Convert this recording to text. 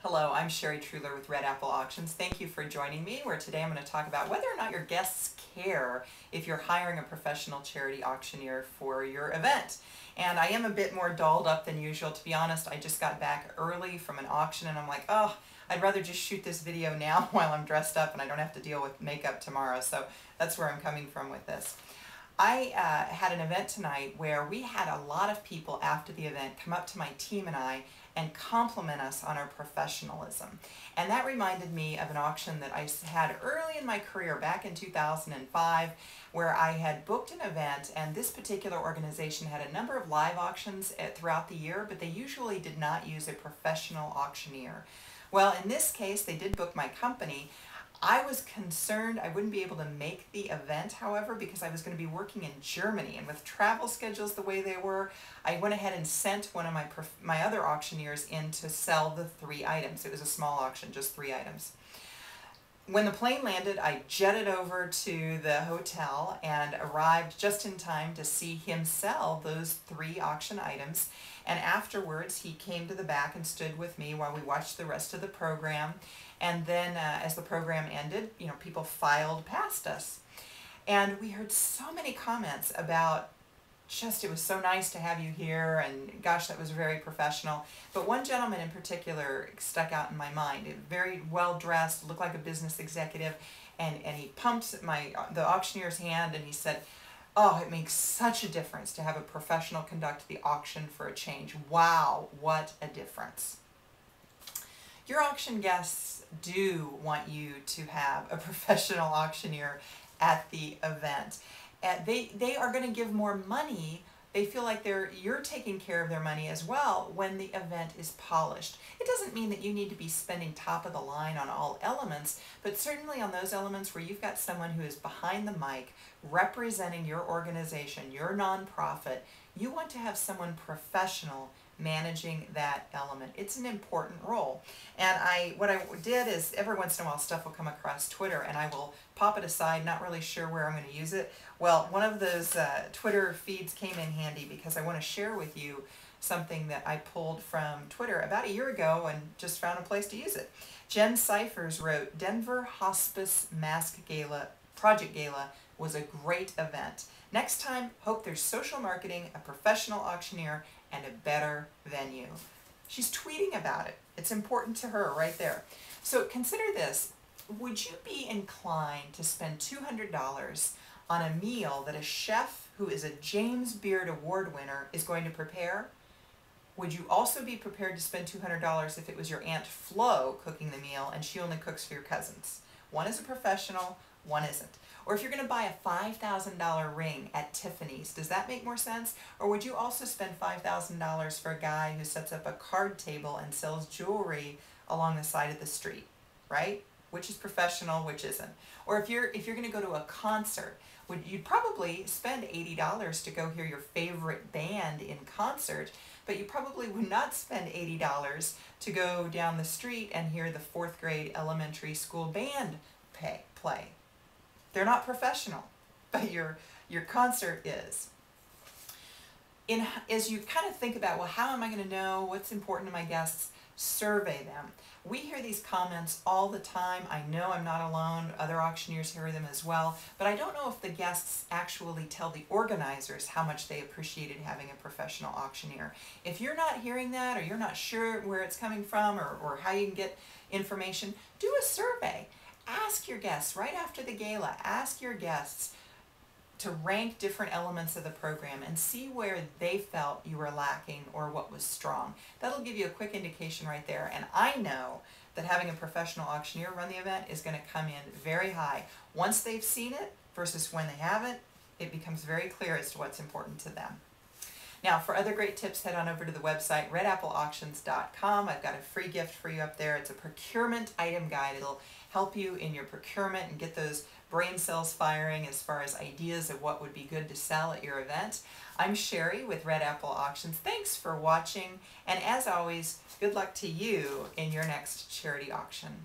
Hello, I'm Sherry Truler with Red Apple Auctions. Thank you for joining me, where today I'm going to talk about whether or not your guests care if you're hiring a professional charity auctioneer for your event. And I am a bit more dolled up than usual. To be honest, I just got back early from an auction and I'm like, oh, I'd rather just shoot this video now while I'm dressed up and I don't have to deal with makeup tomorrow. So that's where I'm coming from with this. I had an event tonight where we had a lot of people after the event come up to my team and I and compliment us on our professionalism. And that reminded me of an auction that I had early in my career back in 2005 where I had booked an event, and this particular organization had a number of live auctions throughout the year, but they usually did not use a professional auctioneer. Well, in this case, they did book my company. I was concerned I wouldn't be able to make the event, however, because I was going to be working in Germany, and with travel schedules the way they were, I went ahead and sent one of my other auctioneers in to sell the 3 items. It was a small auction, just 3 items. When the plane landed, I jetted over to the hotel and arrived just in time to see him sell those 3 auction items. And afterwards, he came to the back and stood with me while we watched the rest of the program. And then as the program ended, people filed past us. And we heard so many comments about just, it was so nice to have you here, and gosh, that was very professional. But one gentleman in particular stuck out in my mind. Very well dressed, looked like a business executive, and he pumped the auctioneer's hand and he said, "Oh, it makes such a difference to have a professional conduct the auction for a change. Wow, what a difference." Your auction guests do want you to have a professional auctioneer at the event. They are going to give more money. They feel like you're taking care of their money as well when the event is polished. It doesn't mean that you need to be spending top of the line on all elements, but certainly on those elements where you've got someone who is behind the mic representing your organization, your nonprofit, you want to have someone professional managing that element. It's an important role. And what I did is every once in a while stuff will come across Twitter and I will pop it aside, not really sure where I'm going to use it. Well, one of those Twitter feeds came in handy because I want to share with you something that I pulled from Twitter about a year ago and just found a place to use it. Jen Cyphers wrote, "Denver Hospice Mask Gala, Project Gala was a great event. Next time, hope there's social marketing, a professional auctioneer, and a better venue." She's tweeting about it. It's important to her right there. So consider this. Would you be inclined to spend $200 on a meal that a chef who is a James Beard Award winner is going to prepare? Would you also be prepared to spend $200 if it was your Aunt Flo cooking the meal and she only cooks for your cousins? One is a professional, one isn't. Or if you're going to buy a $5,000 ring at Tiffany's, does that make more sense? Or would you also spend $5,000 for a guy who sets up a card table and sells jewelry along the side of the street, right? Which is professional, which isn't? Or if you're going to go to a concert, you'd probably spend $80 to go hear your favorite band in concert, but you probably would not spend $80 to go down the street and hear the 4th grade elementary school band play. They're not professional, but your concert is. As you kind of think about, well, how am I going to know what's important to my guests? Survey them. We hear these comments all the time. I know I'm not alone. Other auctioneers hear them as well. But I don't know if the guests actually tell the organizers how much they appreciated having a professional auctioneer. If you're not hearing that, or you're not sure where it's coming from, or how you can get information, do a survey. Ask your guests right after the gala, ask your guests to rank different elements of the program and see where they felt you were lacking or what was strong. That'll give you a quick indication right there. And I know that having a professional auctioneer run the event is going to come in very high. Once they've seen it versus when they haven't, it becomes very clear as to what's important to them. Now, for other great tips, head on over to the website, redappleauctions.com. I've got a free gift for you up there. It's a procurement item guide. It'll help you in your procurement and get those brain cells firing as far as ideas of what would be good to sell at your event. I'm Sherry with Red Apple Auctions. Thanks for watching, and as always, good luck to you in your next charity auction.